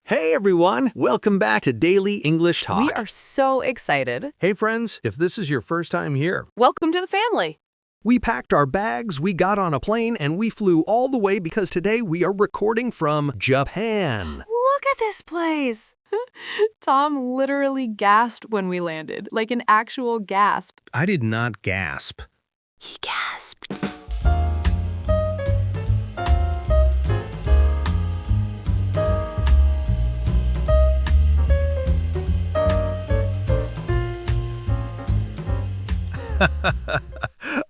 Hey everyone, welcome back to Daily English Talk. We are so excited. Hey friends, if this is your first time here, Welcome to the family. we packed our bags, we got on a plane, and we flew all the way because today we are recording from Japan. Look at this place. Tom literally gasped when we landed, like an actual gasp. I did not gasp. He gasped.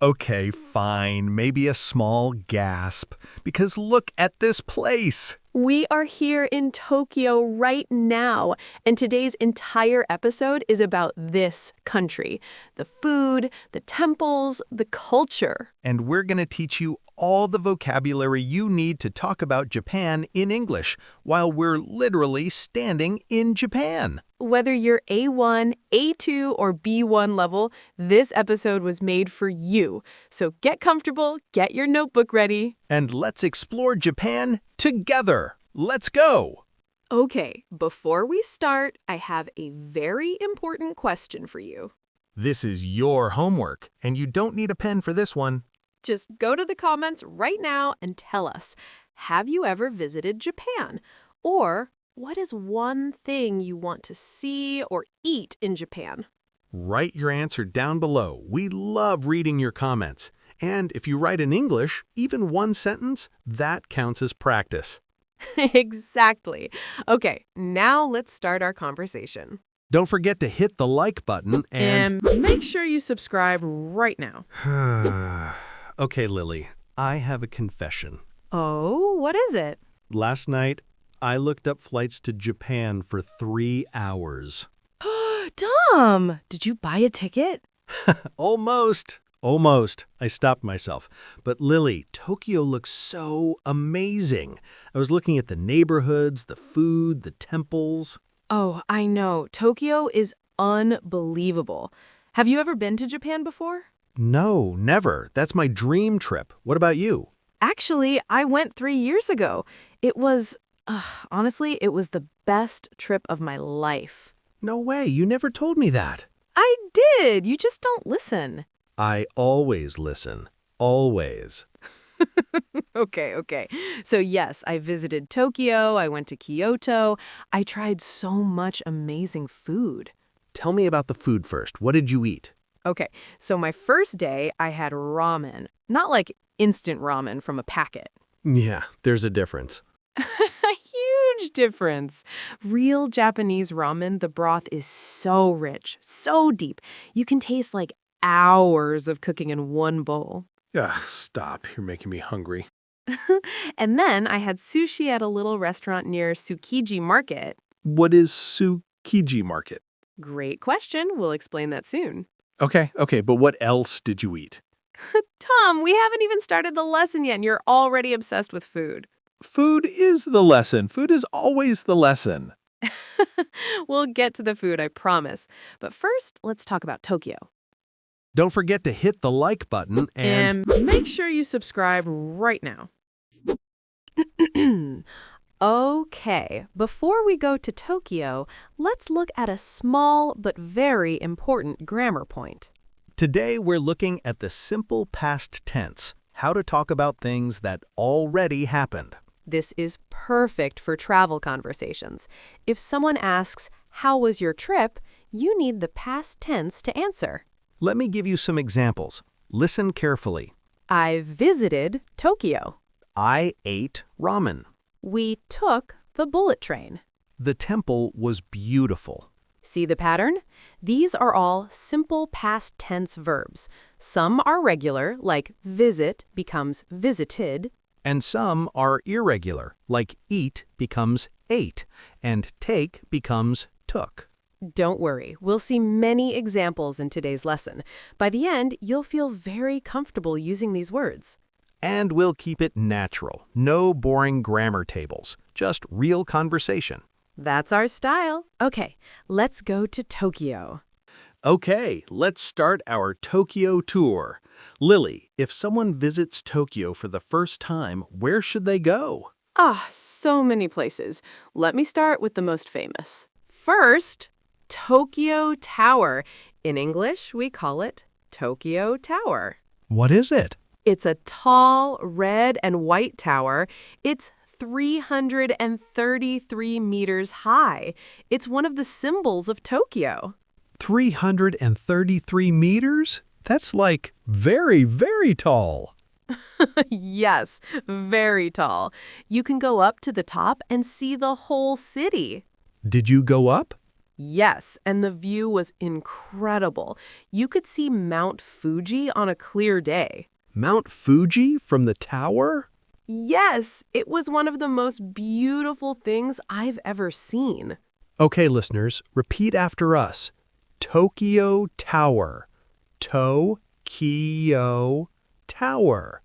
Okay, fine, maybe a small gasp, because look at this place. We are here in Tokyo right now, and today's entire episode is about this country. The food, the temples, the culture. And we're going to teach you all the vocabulary you need to talk about Japan in English while we're literally standing in Japan. Whether you're A1, A2, or B1 level, this episode was made for you. So get comfortable, get your notebook ready. And let's explore Japan together. Let's go! Okay, before we start, I have a very important question for you. This is your homework, and you don't need a pen for this one. Just go to the comments right now and tell us, have you ever visited Japan? Or what is one thing you want to see or eat in Japan? Write your answer down below. We love reading your comments. And if you write in English, even one sentence, that counts as practice. Exactly. Okay, now let's start our conversation. Don't forget to hit the like button and make sure you subscribe right now. Okay, Lily, I have a confession. Oh, what is it? Last night, I looked up flights to Japan for 3 hours. Tom, did you buy a ticket? Almost. Almost. I stopped myself. But Lily, Tokyo looks so amazing. I was looking at the neighborhoods, the food, the temples. Oh, I know. Tokyo is unbelievable. Have you ever been to Japan before? No, never. That's my dream trip. What about you? Actually, I went 3 years ago. It was, honestly, it was the best trip of my life. No way. You never told me that. I did. You just don't listen. I always listen. Always. Okay. So yes, I visited Tokyo, I went to Kyoto, I tried so much amazing food. Tell me about the food first. What did you eat? Okay, so my first day, I had ramen. Not like instant ramen from a packet. Yeah, there's a difference. A huge difference. Real Japanese ramen, the broth is so rich, so deep. You can taste like hours of cooking in one bowl. Stop. You're making me hungry. And then I had sushi at a little restaurant near Tsukiji Market. What is Tsukiji Market? Great question. We'll explain that soon. Okay, but what else did you eat? Tom, we haven't even started the lesson yet, and you're already obsessed with food. Food is the lesson. Food is always the lesson. We'll get to the food, I promise. But first, let's talk about Tokyo. Don't forget to hit the like button and make sure you subscribe right now. Okay, before we go to Tokyo, let's look at a small but very important grammar point. Today we're looking at the simple past tense, how to talk about things that already happened. This is perfect for travel conversations. If someone asks, "How was your trip?" you need the past tense to answer. Let me give you some examples. Listen carefully. I visited Tokyo. I ate ramen. We took the bullet train. The temple was beautiful. See the pattern? These are all simple past tense verbs. Some are regular, like visit becomes visited. And some are irregular, like eat becomes ate, and take becomes took. Don't worry, we'll see many examples in today's lesson. By the end, you'll feel very comfortable using these words. And we'll keep it natural. No boring grammar tables, just real conversation. That's our style. Okay, let's go to Tokyo. Okay, let's start our Tokyo tour. Lily, if someone visits Tokyo for the first time, where should they go? Ah, so many places. Let me start with the most famous. First, Tokyo Tower. In English, we call it Tokyo Tower. What is it? It's a tall red and white tower. It's 333 meters high. It's one of the symbols of Tokyo. 333 meters? That's like very, very tall. Yes, very tall. You can go up to the top and see the whole city. Did you go up? Yes, and the view was incredible. You could see Mount Fuji on a clear day. Mount Fuji from the tower? Yes, it was one of the most beautiful things I've ever seen. Okay, listeners, repeat after us. Tokyo Tower. Tokyo Tower.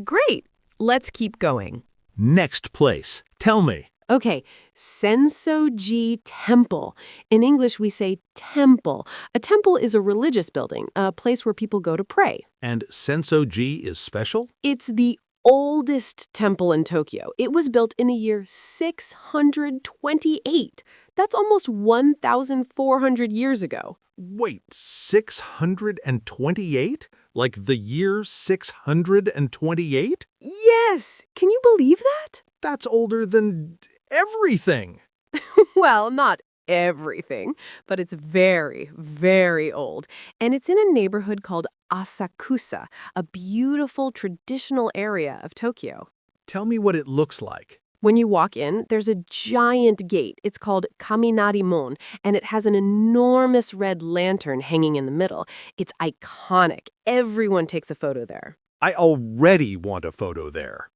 Great. Let's keep going. Next place. Tell me. Okay, Sensoji Temple. In English, we say temple. A temple is a religious building, a place where people go to pray. And Sensoji is special? It's the oldest temple in Tokyo. It was built in the year 628. That's almost 1,400 years ago. Wait, 628? Like the year 628? Yes! Can you believe that? That's older than everything. Well, not everything, but it's very, very old. And it's in a neighborhood called Asakusa, a beautiful traditional area of Tokyo. Tell me what it looks like. When you walk in, there's a giant gate. It's called Kaminari-mon, and it has an enormous red lantern hanging in the middle. It's iconic. Everyone takes a photo there. I already want a photo there.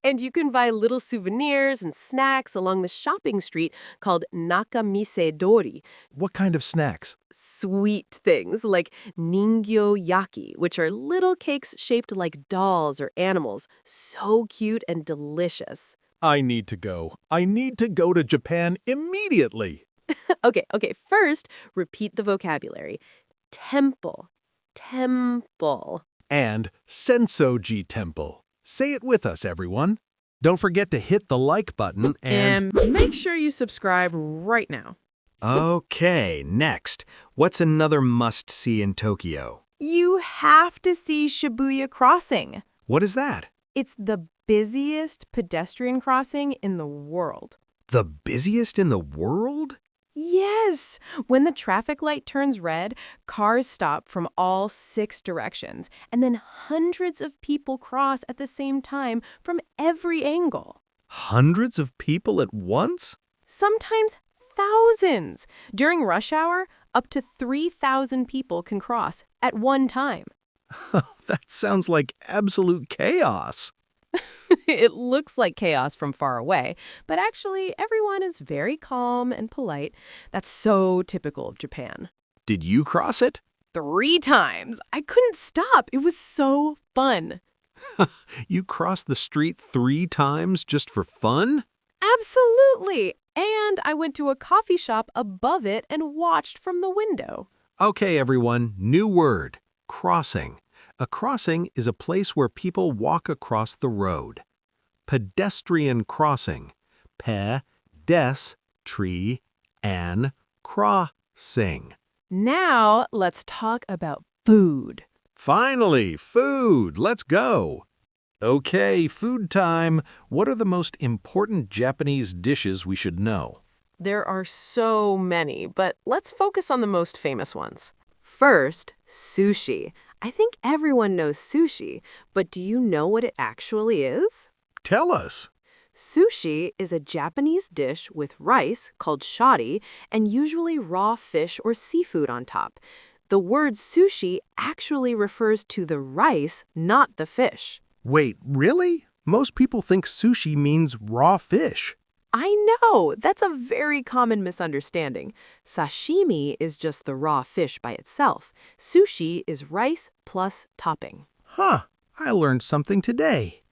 And you can buy little souvenirs and snacks along the shopping street called Nakamise Dori. What kind of snacks? Sweet things like ningyo yaki, which are little cakes shaped like dolls or animals. So cute and delicious. I need to go. I need to go to Japan immediately. Okay, first, repeat the vocabulary. Temple, temple. And Sensoji Temple. Say it with us, everyone. Don't forget to hit the like button And make sure you subscribe right now. Okay, next. What's another must-see in Tokyo? You have to see Shibuya Crossing. What is that? It's the busiest pedestrian crossing in the world. The busiest in the world? Yes! When the traffic light turns red, cars stop from all 6 directions, and then hundreds of people cross at the same time from every angle. Hundreds of people at once? Sometimes thousands. During rush hour, up to 3,000 people can cross at one time. That sounds like absolute chaos. It looks like chaos from far away, but actually everyone is very calm and polite. That's so typical of Japan. Did you cross it? 3 times. I couldn't stop. It was so fun. You crossed the street 3 times just for fun? Absolutely. And I went to a coffee shop above it and watched from the window. Okay, everyone, new word, crossing. A crossing is a place where people walk across the road. Pedestrian crossing. Crossing. Now, let's talk about food. Finally, food. Let's go. Okay, food time. What are the most important Japanese dishes we should know? There are so many, but let's focus on the most famous ones. First, sushi. I think everyone knows sushi, but do you know what it actually is? Tell us. Sushi is a Japanese dish with rice called shari and usually raw fish or seafood on top. The word sushi actually refers to the rice, not the fish. Wait, really? Most people think sushi means raw fish. I know! That's a very common misunderstanding. Sashimi is just the raw fish by itself. Sushi is rice plus topping. Huh, I learned something today.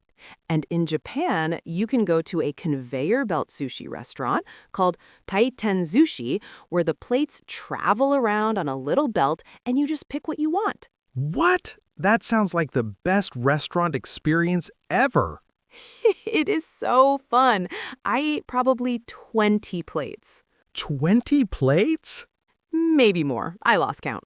And in Japan, you can go to a conveyor belt sushi restaurant called Paiten Sushi, where the plates travel around on a little belt and you just pick what you want. What? That sounds like the best restaurant experience ever. It is so fun. I ate probably 20 plates. 20 plates? Maybe more. I lost count.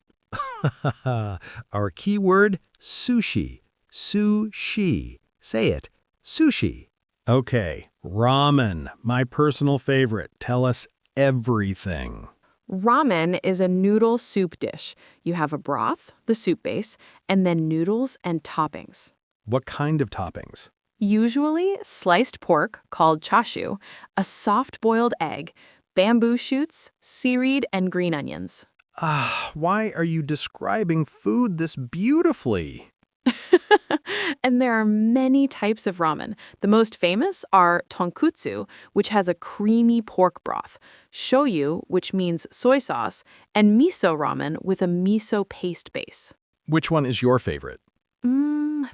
Our keyword, sushi. Sushi. Say it. Sushi. Okay, ramen, my personal favorite. Tell us everything. Ramen is a noodle soup dish. You have a broth, the soup base, and then noodles and toppings. What kind of toppings? Usually sliced pork, called chashu, a soft-boiled egg, bamboo shoots, seaweed, and green onions. Why are you describing food this beautifully? And there are many types of ramen. The most famous are tonkutsu, which has a creamy pork broth, shoyu, which means soy sauce, and miso ramen with a miso paste base. Which one is your favorite?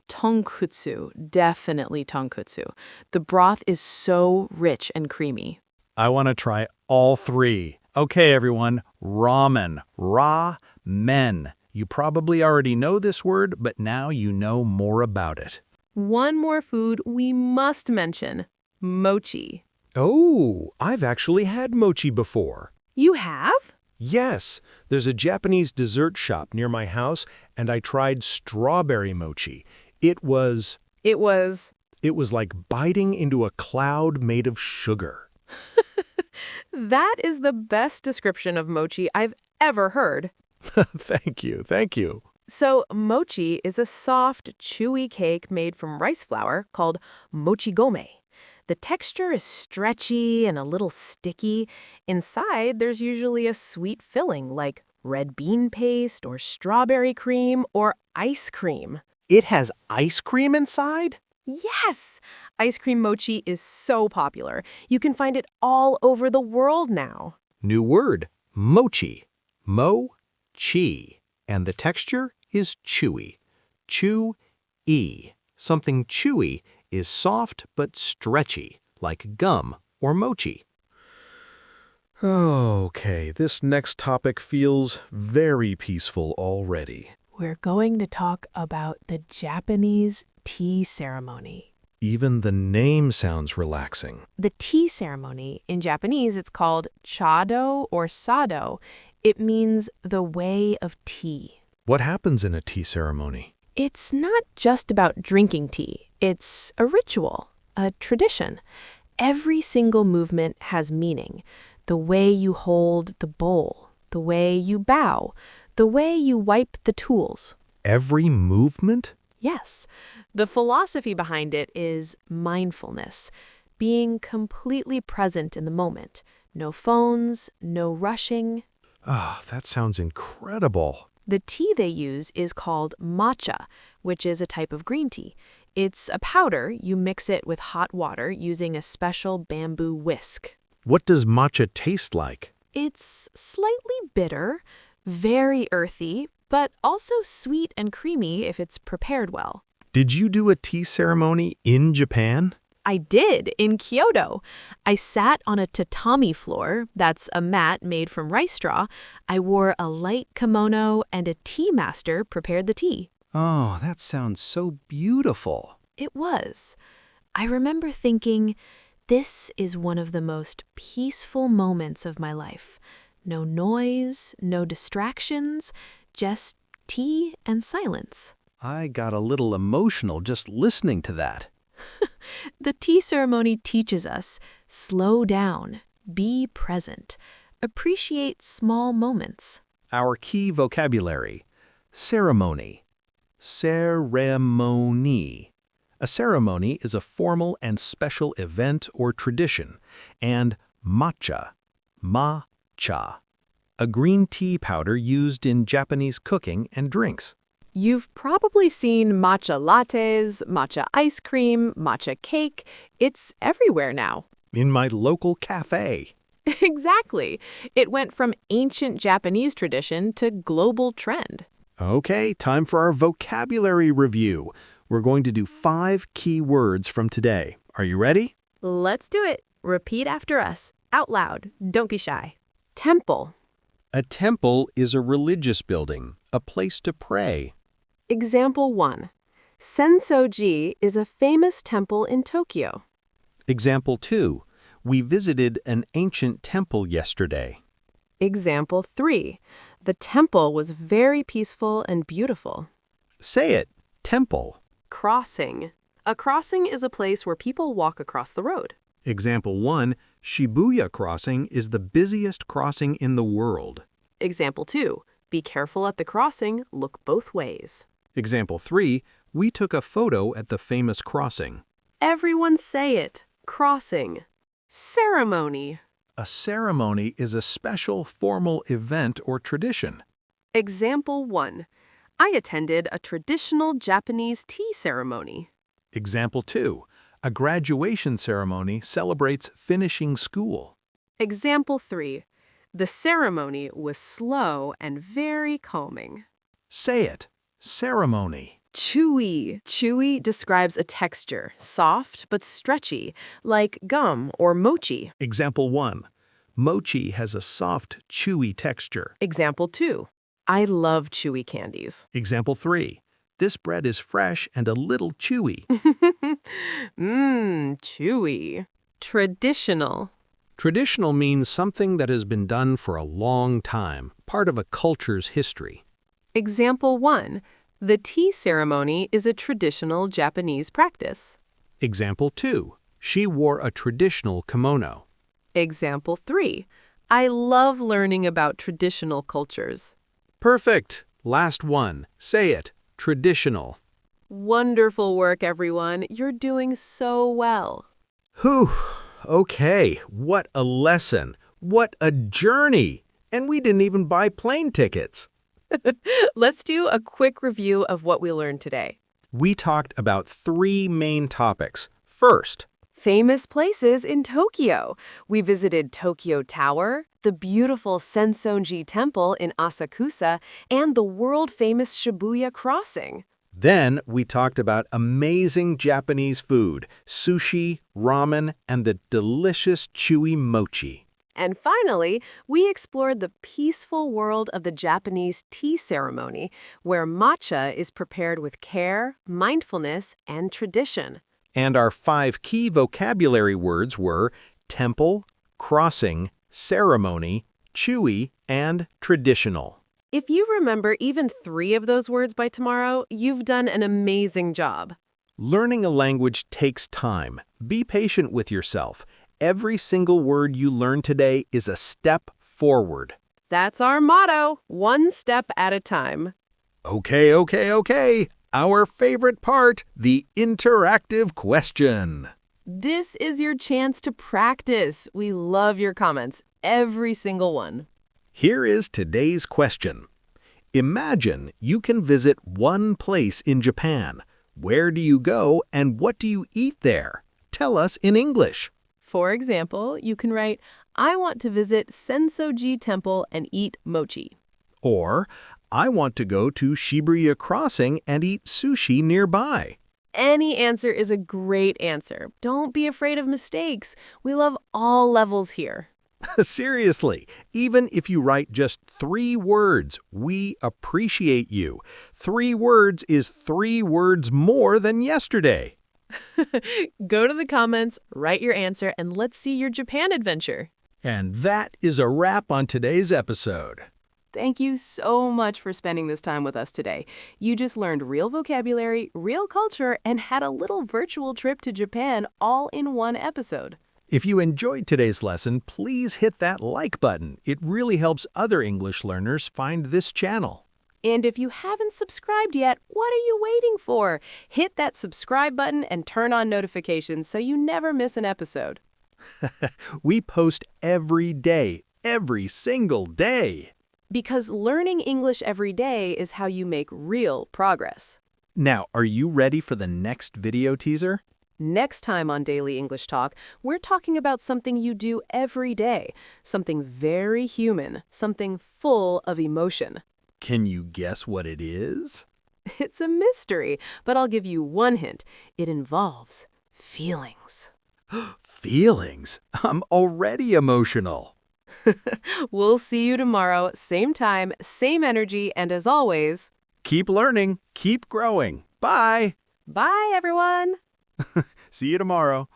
Tonkutsu, definitely tonkutsu. The broth is so rich and creamy. I want to try all three. Okay, everyone, ramen. Ra-men. You probably already know this word, but now you know more about it. One more food we must mention, mochi. Oh, I've actually had mochi before. You have? Yes, there's a Japanese dessert shop near my house, and I tried strawberry mochi. It was like biting into a cloud made of sugar. That is the best description of mochi I've ever heard. Thank you. So, mochi is a soft, chewy cake made from rice flour called mochi gome. The texture is stretchy and a little sticky. Inside, there's usually a sweet filling like red bean paste or strawberry cream or ice cream. It has ice cream inside? Yes! Ice cream mochi is so popular. You can find it all over the world now. New word, mochi. Mo-chi. And the texture is chewy. Chew-y. Something chewy is soft but stretchy, like gum or mochi. Okay, this next topic feels very peaceful already. We're going to talk about the Japanese tea ceremony. Even the name sounds relaxing. The tea ceremony, in Japanese, it's called chado or sado. It means the way of tea. What happens in a tea ceremony? It's not just about drinking tea. It's a ritual, a tradition. Every single movement has meaning. The way you hold the bowl, the way you bow, the way you wipe the tools. Every movement? Yes. The philosophy behind it is mindfulness, being completely present in the moment. No phones, no rushing. That sounds incredible. The tea they use is called matcha, which is a type of green tea. It's a powder. You mix it with hot water using a special bamboo whisk. What does matcha taste like? It's slightly bitter, very earthy, but also sweet and creamy if it's prepared well. Did you do a tea ceremony in Japan? I did, in Kyoto. I sat on a tatami floor, that's a mat made from rice straw. I wore a light kimono, and a tea master prepared the tea. Oh, that sounds so beautiful. It was. I remember thinking, this is one of the most peaceful moments of my life. No noise, no distractions, just tea and silence. I got a little emotional just listening to that. The tea ceremony teaches us, slow down, be present, appreciate small moments. Our key vocabulary: ceremony. Ceremony. A ceremony is a formal and special event or tradition. And matcha. Ma-cha. A green tea powder used in Japanese cooking and drinks. You've probably seen matcha lattes, matcha ice cream, matcha cake. It's everywhere now. In my local cafe. Exactly. It went from ancient Japanese tradition to global trend. Okay, time for our vocabulary review. We're going to do 5 key words from today. Are you ready? Let's do it. Repeat after us. Out loud. Don't be shy. Temple. A temple is a religious building, a place to pray. Example 1. Sensoji is a famous temple in Tokyo. Example 2. We visited an ancient temple yesterday. Example 3. The temple was very peaceful and beautiful. Say it. Temple. Crossing. A crossing is a place where people walk across the road. Example 1. Shibuya Crossing is the busiest crossing in the world. Example 2. Be careful at the crossing, look both ways. Example 3. We took a photo at the famous crossing. Everyone say it. Crossing. Ceremony. A ceremony is a special formal event or tradition. Example 1. I attended a traditional Japanese tea ceremony. Example 2. A graduation ceremony celebrates finishing school. Example 3. The ceremony was slow and very calming. Say it. Ceremony. Chewy. Chewy describes a texture, soft but stretchy, like gum or mochi. Example 1. Mochi has a soft, chewy texture. Example 2. I love chewy candies. Example 3. This bread is fresh and a little chewy. Chewy. Traditional. Traditional means something that has been done for a long time, part of a culture's history. Example 1. The tea ceremony is a traditional Japanese practice. Example 2. She wore a traditional kimono. Example 3. I love learning about traditional cultures. Perfect. Last one. Say it. Traditional. Wonderful work, everyone. You're doing so well. Whew. Okay. What a lesson. What a journey. And we didn't even buy plane tickets. Let's do a quick review of what we learned today. We talked about 3 main topics. First, Famous places in Tokyo. We visited Tokyo Tower, the beautiful Sensonji Temple in Asakusa, and the world-famous Shibuya Crossing. then we talked about amazing Japanese food, sushi, ramen, and the delicious chewy mochi. And finally, we explored the peaceful world of the Japanese tea ceremony, where matcha is prepared with care, mindfulness, and tradition. And our 5 key vocabulary words were temple, crossing, ceremony, chewy, and traditional. If you remember even 3 of those words by tomorrow, you've done an amazing job. Learning a language takes time. Be patient with yourself. Every single word you learn today is a step forward. That's our motto, one step at a time. Okay. Our favorite part, the interactive question. This is your chance to practice. We love your comments, every single one. Here is today's question. Imagine you can visit one place in Japan. Where do you go and what do you eat there? Tell us in English. For example, you can write, I want to visit Sensoji Temple and eat mochi. Or, I want to go to Shibuya Crossing and eat sushi nearby. Any answer is a great answer. Don't be afraid of mistakes. We love all levels here. Seriously, even if you write just 3 words, we appreciate you. 3 words is 3 words more than yesterday. Go to the comments, write your answer, and let's see your Japan adventure. And that is a wrap on today's episode. Thank you so much for spending this time with us today. You just learned real vocabulary, real culture, and had a little virtual trip to Japan all in one episode. If you enjoyed today's lesson, please hit that like button. It really helps other English learners find this channel. And if you haven't subscribed yet, what are you waiting for? Hit that subscribe button and turn on notifications so you never miss an episode. We post every day, every single day. Because learning English every day is how you make real progress. Now, are you ready for the next video teaser? Next time on Daily English Talk, we're talking about something you do every day, something very human, something full of emotion. Can you guess what it is? It's a mystery, but I'll give you one hint. It involves feelings. Feelings? I'm already emotional. We'll see you tomorrow, same time, same energy, and as always, Keep learning, keep growing. Bye! Bye, everyone! See you tomorrow.